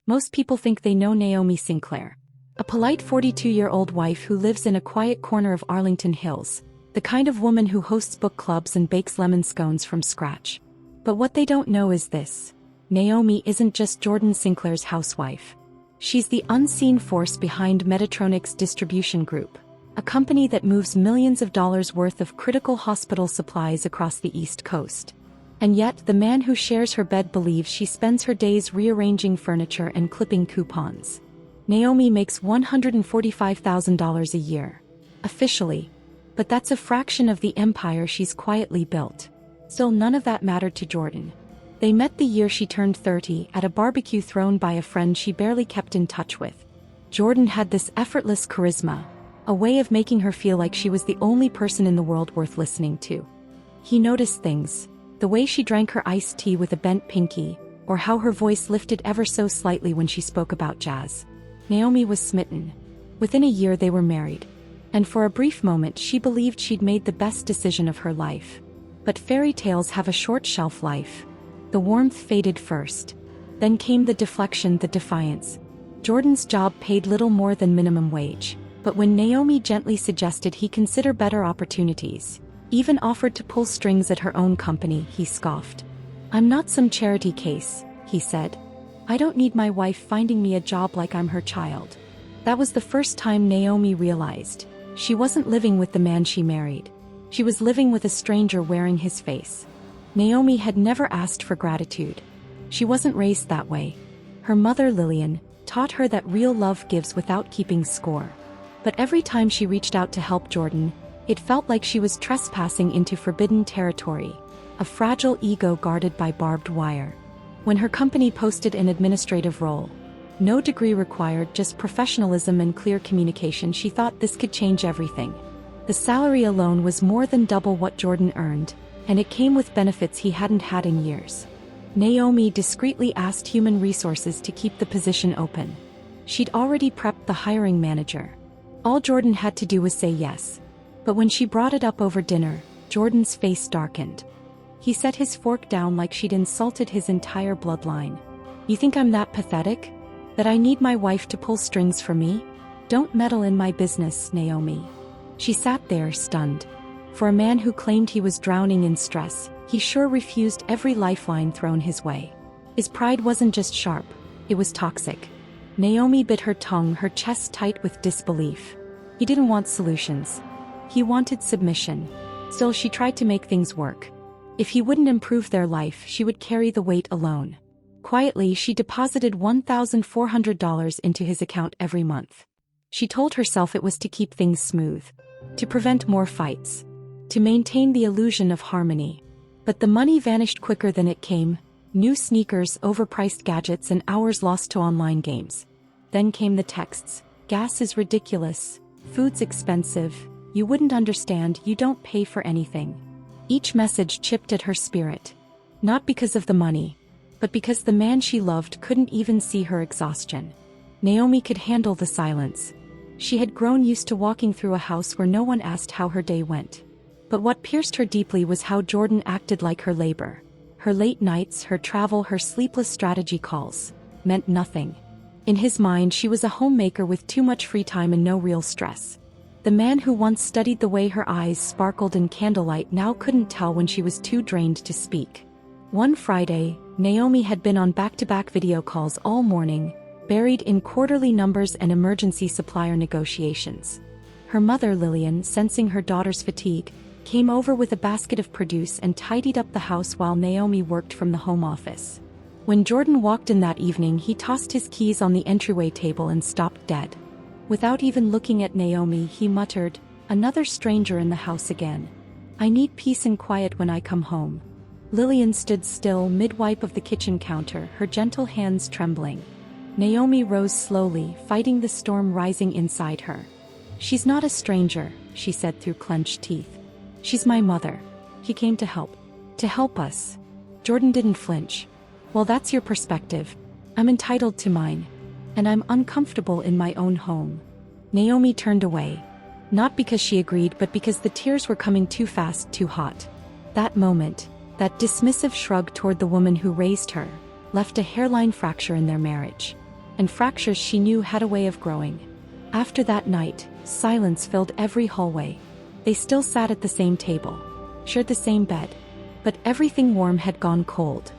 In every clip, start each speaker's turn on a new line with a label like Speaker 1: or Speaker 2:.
Speaker 1: Most people think they know Naomi Sinclair, a polite 42-year-old wife who lives in a quiet corner of Arlington Hills, the kind of woman who hosts book clubs and bakes lemon scones from scratch. But what they don't know is this: Naomi isn't just Jordan Sinclair's housewife. She's the unseen force behind Medtronic's distribution group, a company that moves millions of dollars worth of critical hospital supplies across the East Coast. And yet, the man who shares her bed believes she spends her days rearranging furniture and clipping coupons. Naomi makes $145,000 a year, officially, but that's a fraction of the empire she's quietly built. Still, none of that mattered to Jordan. They met the year she turned 30 at a barbecue thrown by a friend she barely kept in touch with. Jordan had this effortless charisma, a way of making her feel like she was the only person in the world worth listening to. He noticed things: the way she drank her iced tea with a bent pinky, or how her voice lifted ever so slightly when she spoke about jazz. Naomi was smitten. Within a year they were married, and for a brief moment she believed she'd made the best decision of her life. But fairy tales have a short shelf life. The warmth faded first. Then came the deflection, the defiance. Jordan's job paid little more than minimum wage, but when Naomi gently suggested he consider better opportunities, even offered to pull strings at her own company, he scoffed. "I'm not some charity case," he said. "I don't need my wife finding me a job like I'm her child." That was the first time Naomi realized she wasn't living with the man she married. She was living with a stranger wearing his face. Naomi had never asked for gratitude. She wasn't raised that way. Her mother, Lillian, taught her that real love gives without keeping score. But every time she reached out to help Jordan, it felt like she was trespassing into forbidden territory, a fragile ego guarded by barbed wire. When her company posted an administrative role, no degree required, just professionalism and clear communication, she thought this could change everything. The salary alone was more than double what Jordan earned, and it came with benefits he hadn't had in years. Naomi discreetly asked human resources to keep the position open. She'd already prepped the hiring manager. All Jordan had to do was say yes. But when she brought it up over dinner, Jordan's face darkened. He set his fork down like she'd insulted his entire bloodline. "You think I'm that pathetic? That I need my wife to pull strings for me? Don't meddle in my business, Naomi." She sat there, stunned. For a man who claimed he was drowning in stress, he sure refused every lifeline thrown his way. His pride wasn't just sharp, it was toxic. Naomi bit her tongue, her chest tight with disbelief. He didn't want solutions. He wanted submission. Still, she tried to make things work. If he wouldn't improve their life, she would carry the weight alone. Quietly, she deposited $1,400 into his account every month. She told herself it was to keep things smooth, to prevent more fights, to maintain the illusion of harmony. But the money vanished quicker than it came: new sneakers, overpriced gadgets, and hours lost to online games. Then came the texts: "Gas is ridiculous. Food's expensive. You wouldn't understand, you don't pay for anything." Each message chipped at her spirit. Not because of the money, but because the man she loved couldn't even see her exhaustion. Naomi could handle the silence. She had grown used to walking through a house where no one asked how her day went. But what pierced her deeply was how Jordan acted like her labor. Her late nights, her travel, her sleepless strategy calls meant nothing. In his mind, she was a homemaker with too much free time and no real stress. The man who once studied the way her eyes sparkled in candlelight now couldn't tell when she was too drained to speak. One Friday, Naomi had been on back-to-back video calls all morning, buried in quarterly numbers and emergency supplier negotiations. Her mother, Lillian, sensing her daughter's fatigue, came over with a basket of produce and tidied up the house while Naomi worked from the home office. When Jordan walked in that evening, he tossed his keys on the entryway table and stopped dead. Without even looking at Naomi, he muttered, "Another stranger in the house again. I need peace and quiet when I come home." Lillian stood still, mid-wipe of the kitchen counter, her gentle hands trembling. Naomi rose slowly, fighting the storm rising inside her. "She's not a stranger," she said through clenched teeth. "She's my mother. He came to help. To help us." Jordan didn't flinch. "Well, that's your perspective. I'm entitled to mine. And I'm uncomfortable in my own home." Naomi turned away. Not because she agreed, but because the tears were coming too fast, too hot. That moment, that dismissive shrug toward the woman who raised her, left a hairline fracture in their marriage. and fractures she knew had a way of growing. After that night, silence filled every hallway. They still sat at the same table, shared the same bed, but everything warm had gone cold.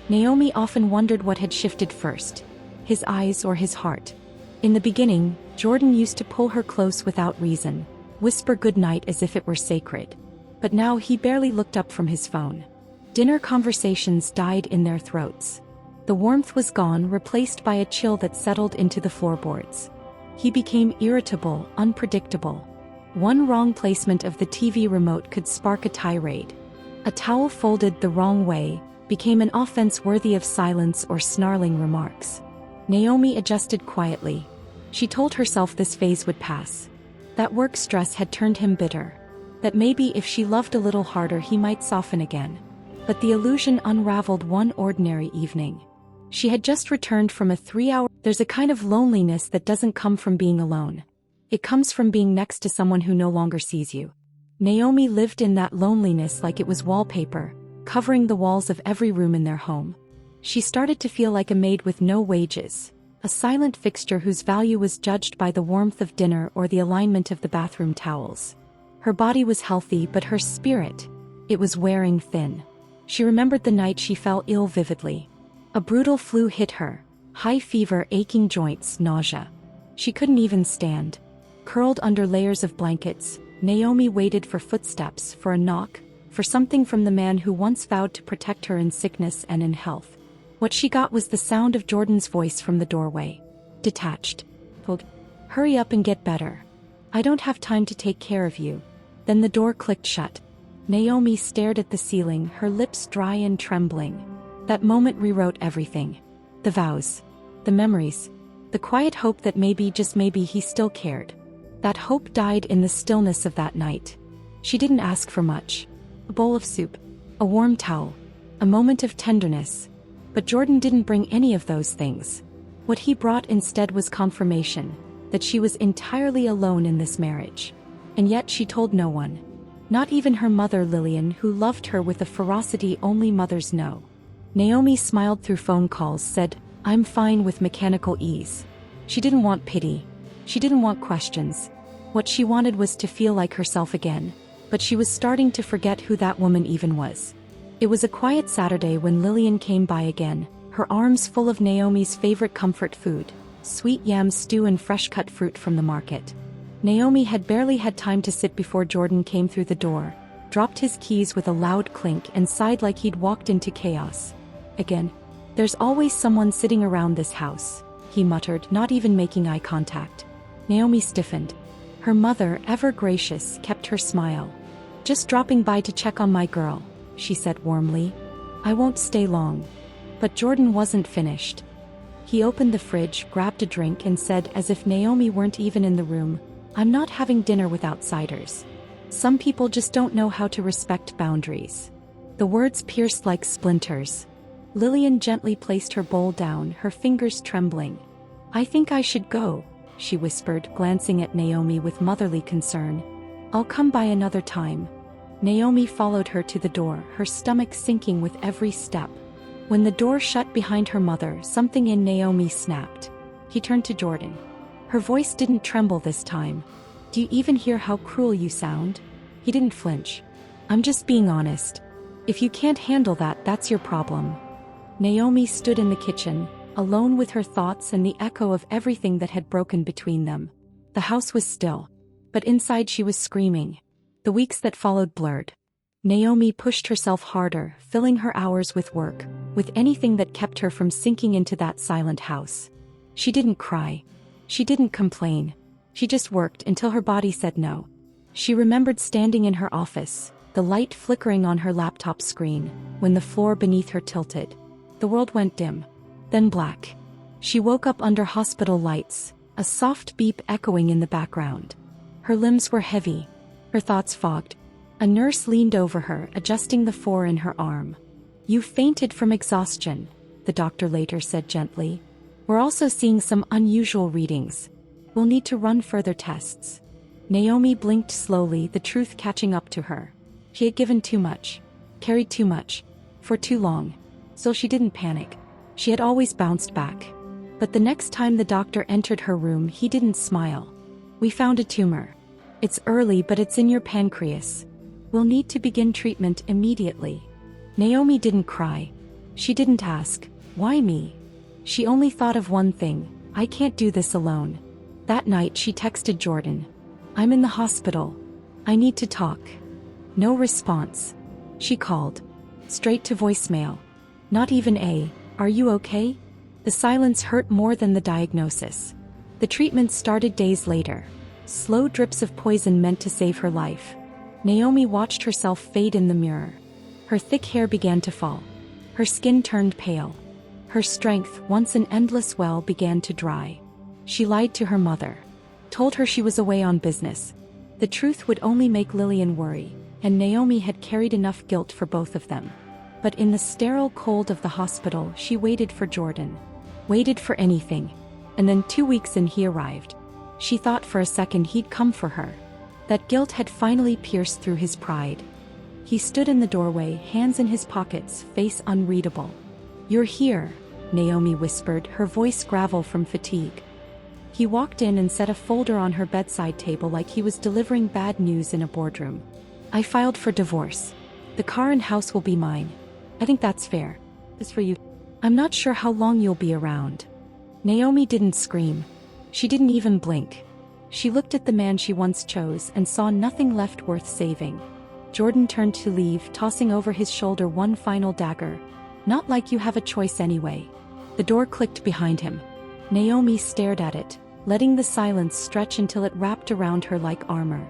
Speaker 1: Naomi often wondered what had shifted first, his eyes or his heart. In the beginning, Jordan used to pull her close without reason, whisper goodnight as if it were sacred. But now he barely looked up from his phone. Dinner conversations died in their throats. The warmth was gone, replaced by a chill that settled into the floorboards. He became irritable, unpredictable. One wrong placement of the TV remote could spark a tirade. A towel folded the wrong way became an offense worthy of silence or snarling remarks. Naomi adjusted quietly. She told herself this phase would pass. That work stress had turned him bitter. That maybe if she loved a little harder he might soften again. But the illusion unraveled one ordinary evening. She had just returned from a 3-hour. There's a kind of loneliness that doesn't come from being alone. It comes from being next to someone who no longer sees you. Naomi lived in that loneliness like it was wallpaper, covering the walls of every room in their home. She started to feel like a maid with no wages, a silent fixture whose value was judged by the warmth of dinner or the alignment of the bathroom towels. Her body was healthy, but her spirit, it was wearing thin. She remembered the night she fell ill vividly. A brutal flu hit her, high fever, aching joints, nausea. She couldn't even stand. Curled under layers of blankets, Naomi waited for footsteps, for a knock, for something from the man who once vowed to protect her in sickness and in health. What she got was the sound of Jordan's voice from the doorway. Detached. Told, "Hurry up and get better. I don't have time to take care of you." Then the door clicked shut. Naomi stared at the ceiling, her lips dry and trembling. That moment rewrote everything. The vows. The memories. The quiet hope that maybe, just maybe, he still cared. That hope died in the stillness of that night. She didn't ask for much. A bowl of soup. A warm towel. A moment of tenderness. But Jordan didn't bring any of those things. What he brought instead was confirmation that she was entirely alone in this marriage. And yet she told no one. Not even her mother Lillian, who loved her with a ferocity only mothers know. Naomi smiled through phone calls, said, "I'm fine," with mechanical ease. She didn't want pity. She didn't want questions. What she wanted was to feel like herself again, but she was starting to forget who that woman even was. It was a quiet Saturday when Lillian came by again, her arms full of Naomi's favorite comfort food, sweet yam stew and fresh-cut fruit from the market. Naomi had barely had time to sit before Jordan came through the door, dropped his keys with a loud clink and sighed like he'd walked into chaos. Again. "There's always someone sitting around this house," he muttered, not even making eye contact. Naomi stiffened. Her mother, ever gracious, kept her smile. "Just dropping by to check on my girl," she said warmly. "I won't stay long." But Jordan wasn't finished. He opened the fridge, grabbed a drink and said, as if Naomi weren't even in the room, "I'm not having dinner with outsiders. Some people just don't know how to respect boundaries." The words pierced like splinters. Lillian gently placed her bowl down, her fingers trembling. "I think I should go," she whispered, glancing at Naomi with motherly concern. "I'll come by another time." Naomi followed her to the door, her stomach sinking with every step. When the door shut behind her mother, something in Naomi snapped. He turned to Jordan. Her voice didn't tremble this time. "Do you even hear how cruel you sound?" He didn't flinch. "I'm just being honest. If you can't handle that, that's your problem." Naomi stood in the kitchen, alone with her thoughts and the echo of everything that had broken between them. The house was still, but inside she was screaming. The weeks that followed blurred. Naomi pushed herself harder, filling her hours with work, with anything that kept her from sinking into that silent house. She didn't cry. She didn't complain. She just worked until her body said no. She remembered standing in her office, the light flickering on her laptop screen, when the floor beneath her tilted. The world went dim, then black. She woke up under hospital lights, a soft beep echoing in the background. Her limbs were heavy, her thoughts fogged. A nurse leaned over her, adjusting the 4 in her arm. "You fainted from exhaustion," the doctor later said gently. "We're also seeing some unusual readings. We'll need to run further tests." Naomi blinked slowly, the truth catching up to her. She had given too much, carried too much, for too long. So she didn't panic. She had always bounced back. But the next time the doctor entered her room, he didn't smile. "We found a tumor. It's early, but it's in your pancreas. We'll need to begin treatment immediately." Naomi didn't cry. She didn't ask, "Why me?" She only thought of one thing: "I can't do this alone." That night she texted Jordan, "I'm in the hospital. I need to talk." No response. She called. Straight to voicemail. Not even a, "Are you okay?" The silence hurt more than the diagnosis. The treatment started days later. Slow drips of poison meant to save her life. Naomi watched herself fade in the mirror. Her thick hair began to fall. Her skin turned pale. Her strength, once an endless well, began to dry. She lied to her mother. Told her she was away on business. The truth would only make Lillian worry, and Naomi had carried enough guilt for both of them. But in the sterile cold of the hospital, she waited for Jordan. Waited for anything. And then 2 weeks in, he arrived. She thought for a second he'd come for her. That guilt had finally pierced through his pride. He stood in the doorway, hands in his pockets, face unreadable. "You're here," Naomi whispered, her voice gravel from fatigue. He walked in and set a folder on her bedside table like he was delivering bad news in a boardroom. "I filed for divorce. The car and house will be mine. I think that's fair. It's for you. I'm not sure how long you'll be around." Naomi didn't scream. She didn't even blink. She looked at the man she once chose and saw nothing left worth saving. Jordan turned to leave, tossing over his shoulder one final dagger. "Not like you have a choice anyway." The door clicked behind him. Naomi stared at it, letting the silence stretch until it wrapped around her like armor.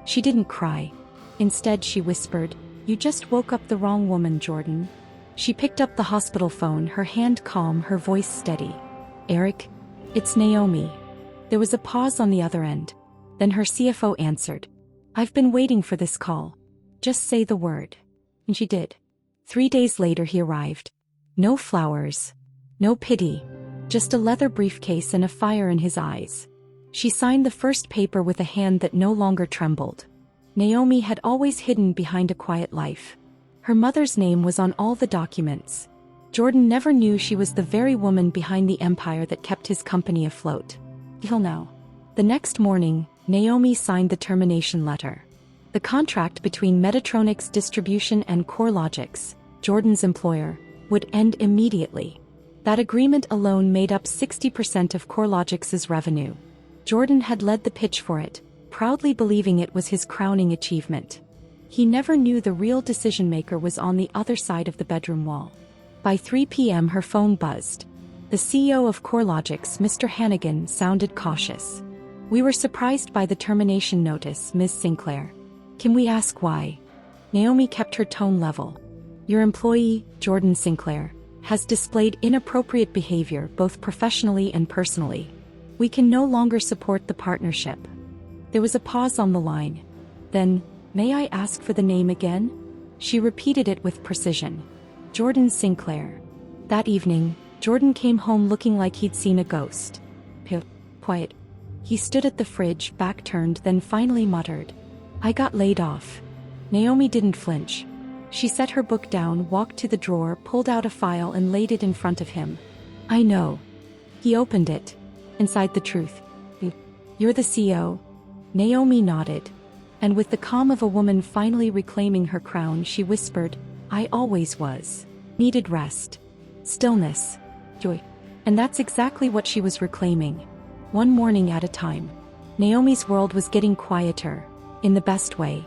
Speaker 1: She didn't cry. Instead, she whispered, "You just woke up the wrong woman, Jordan." She picked up the hospital phone, her hand calm, her voice steady. "Eric? It's Naomi." There was a pause on the other end. Then her CFO answered. "I've been waiting for this call. Just say the word." And she did. 3 days later he arrived. No flowers. No pity. Just a leather briefcase and a fire in his eyes. She signed the first paper with a hand that no longer trembled. Naomi had always hidden behind a quiet life. Her mother's name was on all the documents. Jordan never knew she was the very woman behind the empire that kept his company afloat. Till now. The next morning, Naomi signed the termination letter. The contract between Metatronics Distribution and CoreLogix, Jordan's employer, would end immediately. That agreement alone made up 60% of CoreLogix's revenue. Jordan had led the pitch for it, proudly believing it was his crowning achievement. He never knew the real decision-maker was on the other side of the bedroom wall. By 3 p.m. her phone buzzed. The CEO of CoreLogix, Mr. Hannigan, sounded cautious. "We were surprised by the termination notice, Ms. Sinclair. Can we ask why?" Naomi kept her tone level. "Your employee, Jordan Sinclair, has displayed inappropriate behavior both professionally and personally. We can no longer support the partnership." There was a pause on the line. Then, "May I ask for the name again?" She repeated it with precision. "Jordan Sinclair." That evening, Jordan came home looking like he'd seen a ghost. Quiet. He stood at the fridge, back turned, then finally muttered, "I got laid off." Naomi didn't flinch. She set her book down, walked to the drawer, pulled out a file and laid it in front of him. "I know." He opened it. Inside, the truth. "You're the CEO?" Naomi nodded. And with the calm of a woman finally reclaiming her crown, she whispered, "I always was. Needed rest. Stillness. Joy." And that's exactly what she was reclaiming. One morning at a time. Naomi's world was getting quieter. In the best way.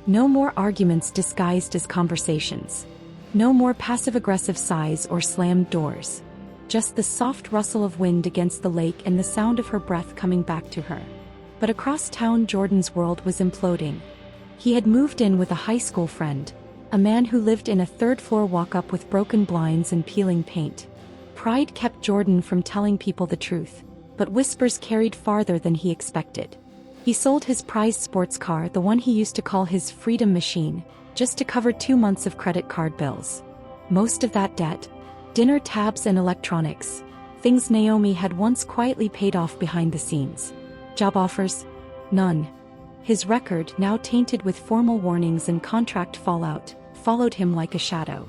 Speaker 1: No more arguments disguised as conversations. No more passive-aggressive sighs or slammed doors. Just the soft rustle of wind against the lake and the sound of her breath coming back to her. But across town, Jordan's world was imploding. He had moved in with a high school friend, a man who lived in a third-floor walk-up with broken blinds and peeling paint. Pride kept Jordan from telling people the truth, but whispers carried farther than he expected. He sold his prized sports car, the one he used to call his freedom machine, just to cover 2 months of credit card bills. Most of that debt, dinner tabs and electronics, things Naomi had once quietly paid off behind the scenes. Job offers? None. His record, now tainted with formal warnings and contract fallout, followed him like a shadow.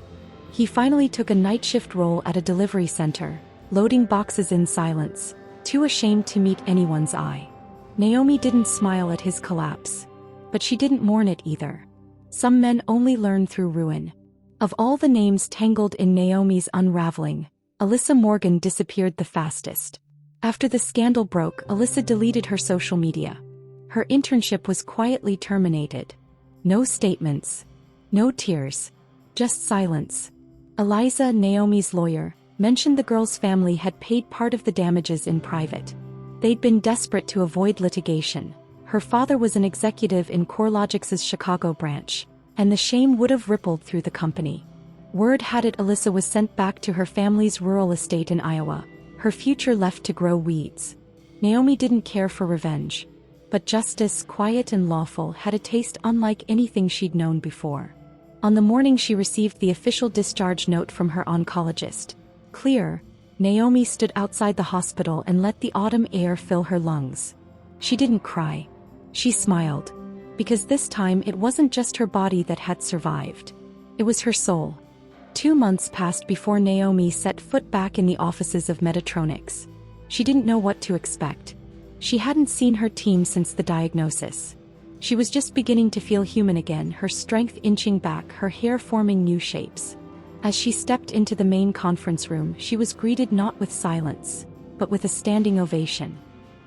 Speaker 1: He finally took a night shift role at a delivery center, loading boxes in silence, too ashamed to meet anyone's eye. Naomi didn't smile at his collapse. But she didn't mourn it either. Some men only learn through ruin. Of all the names tangled in Naomi's unraveling, Alyssa Morgan disappeared the fastest. After the scandal broke, Alyssa deleted her social media. Her internship was quietly terminated. No statements. No tears. Just silence. Eliza, Naomi's lawyer, mentioned the girl's family had paid part of the damages in private. They'd been desperate to avoid litigation. Her father was an executive in CoreLogic's Chicago branch, and the shame would have rippled through the company. Word had it Alyssa was sent back to her family's rural estate in Iowa, her future left to grow weeds. Naomi didn't care for revenge. But justice, quiet and lawful, had a taste unlike anything she'd known before. On the morning she received the official discharge note from her oncologist, clear, Naomi stood outside the hospital and let the autumn air fill her lungs. She didn't cry. She smiled. Because this time it wasn't just her body that had survived. It was her soul. 2 months passed before Naomi set foot back in the offices of Medtronics. She didn't know what to expect. She hadn't seen her team since the diagnosis. She was just beginning to feel human again, her strength inching back, her hair forming new shapes. As she stepped into the main conference room, she was greeted not with silence, but with a standing ovation.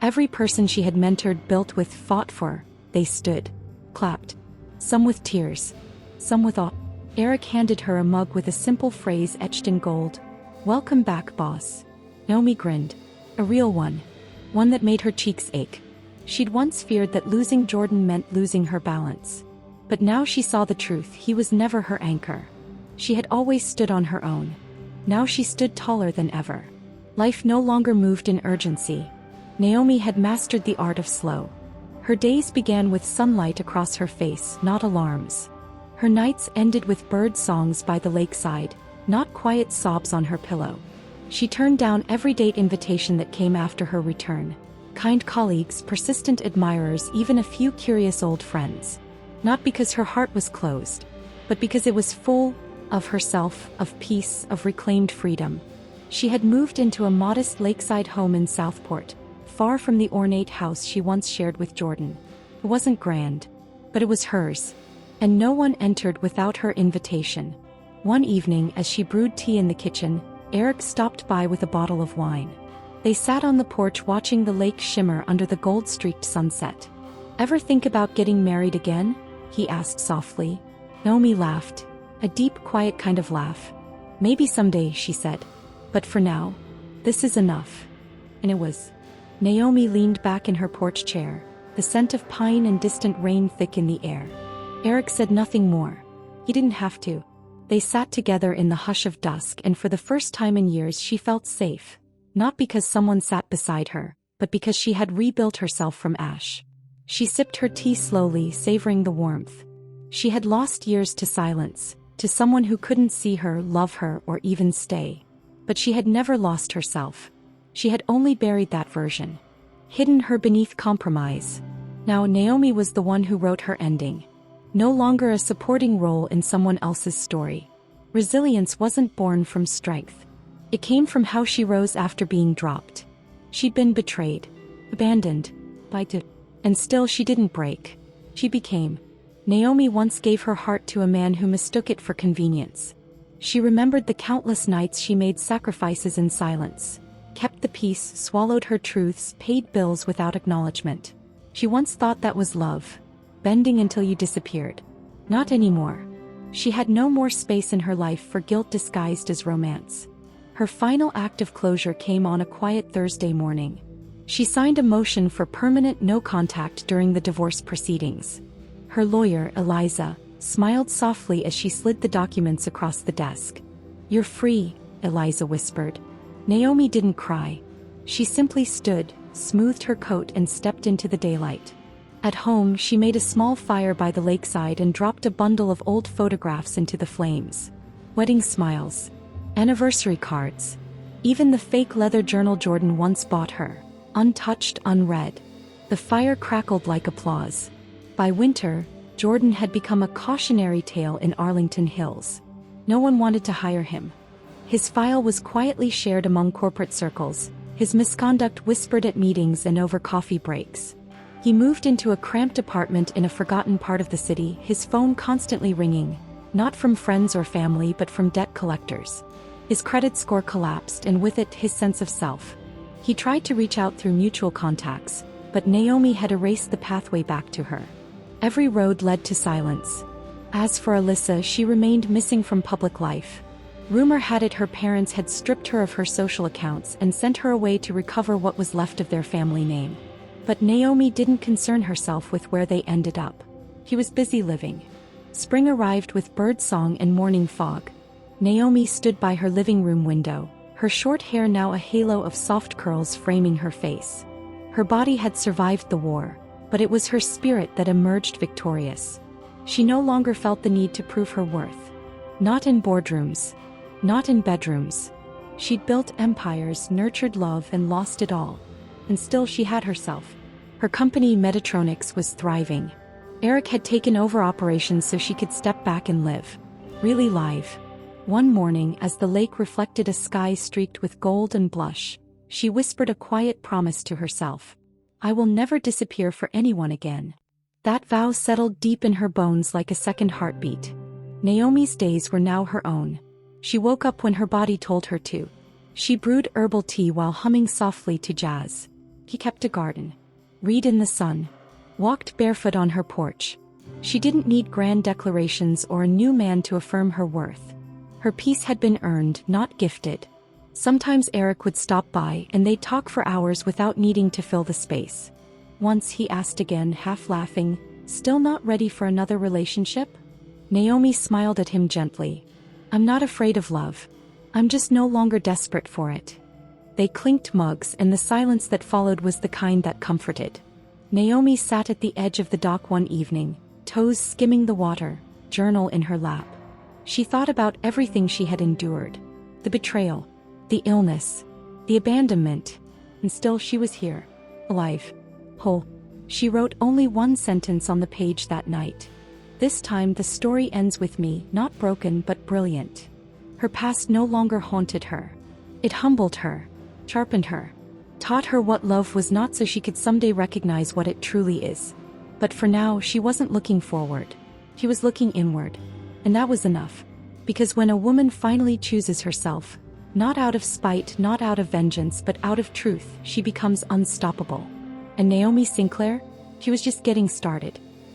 Speaker 1: Every person she had mentored, built with, fought for, they stood, clapped. Some with tears, some with awe. Eric handed her a mug with a simple phrase etched in gold. "Welcome back, boss." Naomi grinned. A real one. One that made her cheeks ache. She'd once feared that losing Jordan meant losing her balance. But now she saw the truth, he was never her anchor. She had always stood on her own. Now she stood taller than ever. Life no longer moved in urgency. Naomi had mastered the art of slow. Her days began with sunlight across her face, not alarms. Her nights ended with bird songs by the lakeside, not quiet sobs on her pillow. She turned down every date invitation that came after her return. Kind colleagues, persistent admirers, even a few curious old friends. Not because her heart was closed, but because it was full of herself, of peace, of reclaimed freedom. She had moved into a modest lakeside home in Southport, far from the ornate house she once shared with Jordan. It wasn't grand, but it was hers. And no one entered without her invitation. One evening, as she brewed tea in the kitchen, Eric stopped by with a bottle of wine. They sat on the porch watching the lake shimmer under the gold-streaked sunset. "Ever think about getting married again?" he asked softly. Naomi laughed. A deep, quiet kind of laugh. "Maybe someday," she said. "But for now, this is enough." And it was. Naomi leaned back in her porch chair, the scent of pine and distant rain thick in the air. Eric said nothing more. He didn't have to. They sat together in the hush of dusk, and for the first time in years she felt safe. Not because someone sat beside her, but because she had rebuilt herself from ash. She sipped her tea slowly, savoring the warmth. She had lost years to silence, to someone who couldn't see her, love her, or even stay. But she had never lost herself. She had only buried that version. Hidden her beneath compromise. Now Naomi was the one who wrote her ending. No longer a supporting role in someone else's story. Resilience wasn't born from strength. It came from how she rose after being dropped. She'd been betrayed, abandoned, and still she didn't break. She became. Naomi once gave her heart to a man who mistook it for convenience. She remembered the countless nights she made sacrifices in silence, kept the peace, swallowed her truths, paid bills without acknowledgement. She once thought that was love. Bending until you disappeared. Not anymore. She had no more space in her life for guilt disguised as romance. Her final act of closure came on a quiet Thursday morning. She signed a motion for permanent no contact during the divorce proceedings. Her lawyer, Eliza, smiled softly as she slid the documents across the desk. "You're free," Eliza whispered. Naomi didn't cry. She simply stood, smoothed her coat, and stepped into the daylight. At home, she made a small fire by the lakeside and dropped a bundle of old photographs into the flames. Wedding smiles. Anniversary cards. Even the fake leather journal Jordan once bought her. Untouched, unread. The fire crackled like applause. By winter, Jordan had become a cautionary tale in Arlington Hills. No one wanted to hire him. His file was quietly shared among corporate circles, his misconduct whispered at meetings and over coffee breaks. He moved into a cramped apartment in a forgotten part of the city, his phone constantly ringing, not from friends or family but from debt collectors. His credit score collapsed and with it his sense of self. He tried to reach out through mutual contacts, but Naomi had erased the pathway back to her. Every road led to silence. As for Alyssa, she remained missing from public life. Rumor had it her parents had stripped her of her social accounts and sent her away to recover what was left of their family name. But Naomi didn't concern herself with where they ended up. He was busy living. Spring arrived with birdsong and morning fog. Naomi stood by her living room window, her short hair now a halo of soft curls framing her face. Her body had survived the war, but it was her spirit that emerged victorious. She no longer felt the need to prove her worth. Not in boardrooms. Not in bedrooms. She'd built empires, nurtured love and lost it all. And still she had herself. Her company Metatronics was thriving. Eric had taken over operations so she could step back and live. Really live. One morning, as the lake reflected a sky streaked with gold and blush, she whispered a quiet promise to herself. I will never disappear for anyone again. That vow settled deep in her bones like a second heartbeat. Naomi's days were now her own. She woke up when her body told her to. She brewed herbal tea while humming softly to jazz. He kept a garden. Read in the sun. Walked barefoot on her porch. She didn't need grand declarations or a new man to affirm her worth. Her peace had been earned, not gifted. Sometimes Eric would stop by and they'd talk for hours without needing to fill the space. Once he asked again, half laughing, still not ready for another relationship? Naomi smiled at him gently. I'm not afraid of love. I'm just no longer desperate for it. They clinked mugs and the silence that followed was the kind that comforted. Naomi sat at the edge of the dock one evening, toes skimming the water, journal in her lap. She thought about everything she had endured. The betrayal, the illness, the abandonment, and still she was here, alive, whole. She wrote only one sentence on the page that night. This time the story ends with me, not broken but brilliant. Her past no longer haunted her. It humbled her, sharpened her, taught her what love was not so she could someday recognize what it truly is. But for now she wasn't looking forward. She was looking inward. And that was enough. Because when a woman finally chooses herself, not out of spite, not out of vengeance, but out of truth, she becomes unstoppable. And Naomi Sinclair? She was just getting started.